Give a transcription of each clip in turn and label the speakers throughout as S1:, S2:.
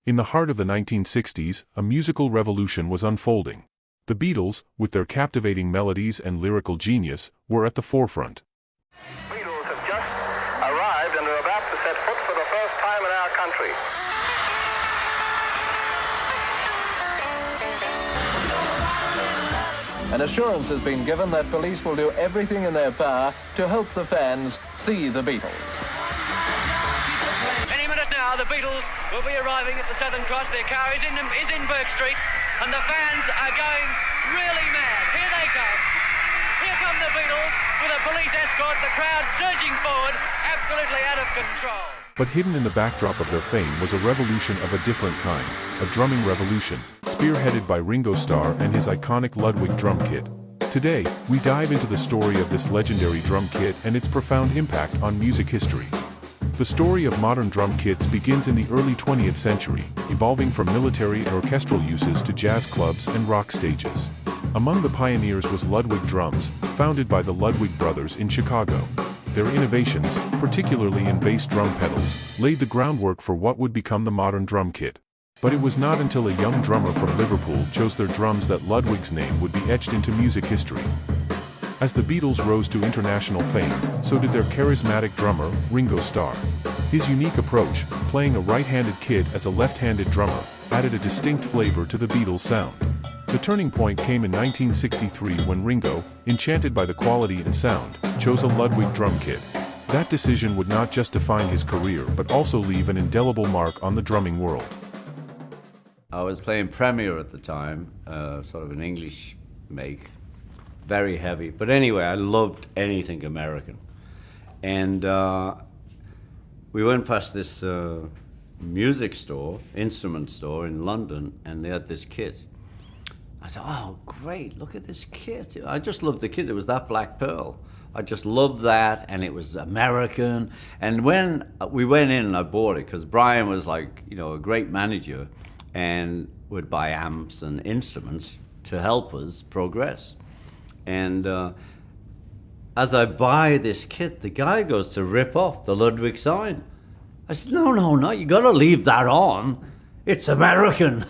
S1: In the heart of the 1960s, a musical revolution was unfolding. The Beatles, with their captivating melodies and lyrical genius, were at the forefront.
S2: Beatles have just arrived and are about to set foot for the first time in our country.
S3: An assurance has been given that police will do everything in their power to help the fans see the Beatles.
S4: Any minute now, the Beatles will be arriving at the Southern Cross. Their car is in Burke Street, and the fans are going really mad. Here they come. Here come the Beatles with a police escort, the crowd surging forward, absolutely out of control.
S1: But hidden in the backdrop of their fame was a revolution of a different kind, a drumming revolution, spearheaded by Ringo Starr and his iconic Ludwig drum kit. Today, we dive into the story of this legendary drum kit and its profound impact on music history. The story of modern drum kits begins in the early 20th century, evolving from military and orchestral uses to jazz clubs and rock stages. Among the pioneers was Ludwig drums, founded by the Ludwig brothers in Chicago. Their innovations, particularly in bass drum pedals, laid the groundwork for what would become the modern drum kit. But it was not until a young drummer from Liverpool chose their drums that Ludwig's name would be etched into music history. As the Beatles rose to international fame, so did their charismatic drummer, Ringo Starr. His unique approach, playing a right-handed kid as a left-handed drummer, added a distinct flavor to the Beatles' sound. The turning point came in 1963 when Ringo, enchanted by the quality and sound, chose a Ludwig drum kit. That decision would not just define his career but also leave an indelible mark on the drumming world.
S5: I was playing Premier at the time, sort of an English make, very heavy. But anyway, I loved anything American. And we went past this music store, instrument store in London, and they had this kit. I said, oh, great, look at this kit. I just loved the kit. It was that Black Pearl. I just loved that, and it was American. And when we went in and I bought it, because Brian was like, you know, a great manager and would buy amps and instruments to help us progress. And as I buy this kit, the guy goes to rip off the Ludwig sign. I said, no, you gotta leave that on. It's American.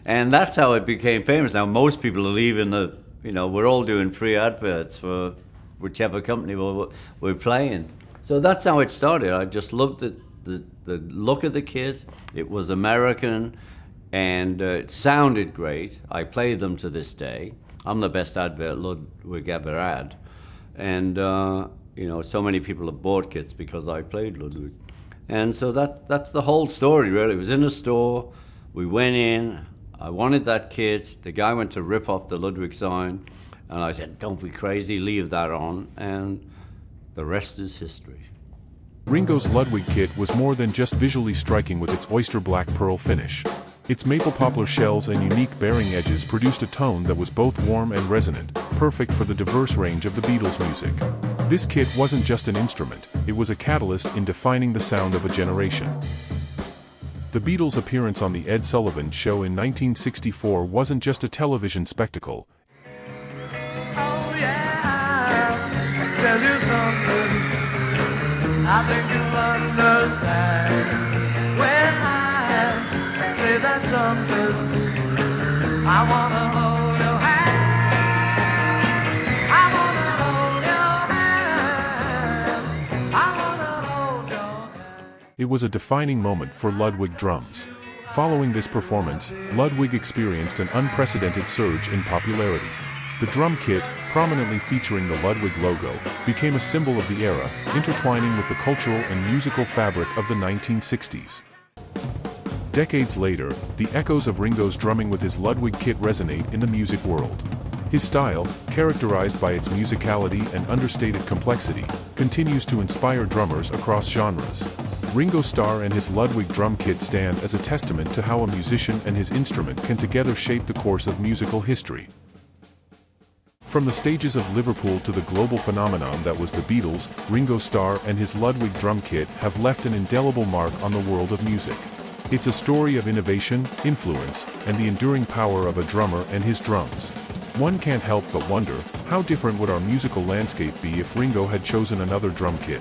S5: And that's how it became famous. Now most people are leaving we're all doing free adverts for whichever company we're playing. So that's how it started. I just loved the look of the kit. It was American, and it sounded great. I play them to this day. I'm the best advert Ludwig ever had. And so many people have bought kits because I played Ludwig. And so that's the whole story, really. It was in a store. We went in. I wanted that kit. The guy went to rip off the Ludwig sign, and I said, don't be crazy, leave that on, and the rest is history.
S1: Ringo's Ludwig kit was more than just visually striking with its oyster black pearl finish. Its maple poplar shells and unique bearing edges produced a tone that was both warm and resonant, perfect for the diverse range of the Beatles' music. This kit wasn't just an instrument, it was a catalyst in defining the sound of a generation. The Beatles' appearance on The Ed Sullivan Show in 1964 wasn't just a television spectacle.
S6: Oh yeah, I'll tell you something I think you'll understand when I say that something. I wanna hold your hand, I wanna hold your hand, I wanna hold your hand.
S1: It was a defining moment for Ludwig drums. Following this performance, Ludwig experienced an unprecedented surge in popularity. The drum kit, prominently featuring the Ludwig logo, became a symbol of the era, intertwining with the cultural and musical fabric of the 1960s. Decades later, the echoes of Ringo's drumming with his Ludwig kit resonate in the music world. His style, characterized by its musicality and understated complexity, continues to inspire drummers across genres. Ringo Starr and his Ludwig drum kit stand as a testament to how a musician and his instrument can together shape the course of musical history. From the stages of Liverpool to the global phenomenon that was the Beatles, Ringo Starr and his Ludwig drum kit have left an indelible mark on the world of music. It's a story of innovation, influence, and the enduring power of a drummer and his drums. One can't help but wonder, how different would our musical landscape be if Ringo had chosen another drum kit?